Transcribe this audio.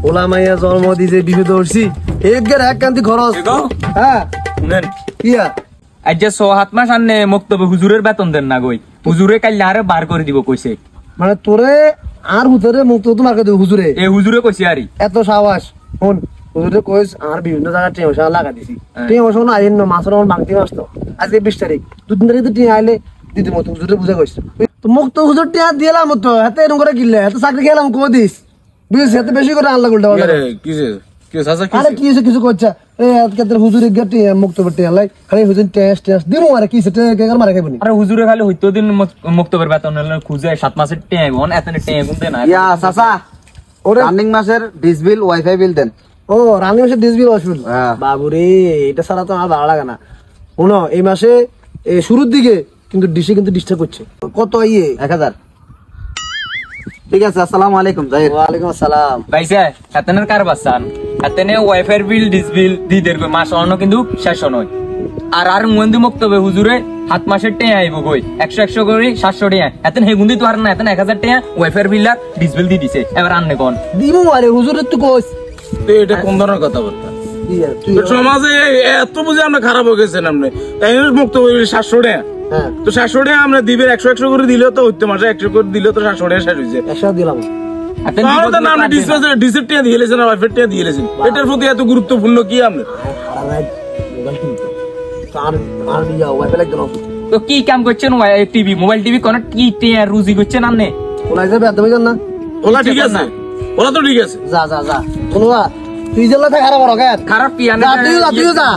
OLA মাইয়া জন্ম দিছে বিপদ হচ্ছি একের এক কান্তি খরচ। হ্যাঁ শুনেন কিয়া আজ যে 6-7 মাস আনে মক্তবে হুজুরের বেতন দেন না গই, হুজুরে কাল আরে বার করে দিব কইছে। মানে তোরে আর হুতরে মুক্ত তোমাকে দেব হুজুরে এ হুজুরে কইছে আরি এত সাবাস। শোন হুজুরে কইস আর বিভিন্ন জায়গায় টিয়া মশলা লাগা দিছি, টিয়া মশলা না আইন মাছের বাংতি মাছ তো আজকে 20 তারিখ 2 দিন তারিখ টিয়া আইলে দিদি মতো হুজুরে বুঝা কইস তো মুক্ত হুজুর টিয়া দিলাম তো হাতে এরকম করে কিনলে এত চাকরি খেলাম কো দিস বুঝিস এত বেশি করে আল্লাহ উল্টা আরে কি কিছু করছে আজকে হুজুরে গেটি মুক্ত টিয়া লাই খালি হুজুর টেস্ট টেস্ট দিমু আর কি সেটা কেগার মারা খাইবনি। আরে হুজুরে খালি হইতো দিন মক্তবের বেতন খুঁজে 7 মাসের টেঁ গন এতনে টেঁ গুনতে না। ইয়া চাচা ওরে রানিং মাসের ডিশ বিল ওয়াইফাই বিল দেন। ও রানিং মাসে ডিশ বিল ওয়াইফাই বিল বাবুরে এটা ছাড়া তো আমার ভালো লাগে না। শোনো এই মাসে শুরুর দিকে কিন্তু ডিশে কিন্তু ডিস্টার্ব করছে। কত ইয়ে 1000 ঠিক আছে। আসসালামু আলাইকুম জাহিদ। ওয়ালাইকুম আসসালাম। ভাইসা এতনের কার বাসান এতনে ওয়াইফাই বিল ডিশ বিল দি দের মাস অন্য কিন্তু শেষ নয়। আর মন্দি মক্তবে হুজুরে 7 মাসের টেঁ আইব কই 100 করে 700 টাকা এতন হে গুন্দি তো আর না এতন 1000 টাকা ওয়াইফাই বিল আর ডিশ বিল দি দিছে। এবার আননে কোন দিমু আরে হুজুরের তো কইস এটা কোন ধরনের কথাবার্তা? সমাজে এত বুঝে আমরা খারাপ হয়ে গেছেন আপনি মুক্ত 700 টাকা তো 700 টাকা আমরা দিবেন 100 করে দিলেও তো হইতে মাসে 100 করে দিলেও তো 700 টাকা শেষ হয়েছে। 100 দিলাম এটার প্রতি এত গুরুত্বপূর্ণ কি আপনার? তো কি কাম করছেন টিভি মোবাইল টিভি কোন কি টেঁ রুজি করছেন আপনি? ওলাই যাবে তুমি জান না ওলা ঠিক আছে ওলা তো ঠিক আছে যা যা যা কোনবা তুই জেলা থাক খারাপ বড় খারাপ কি তুই যা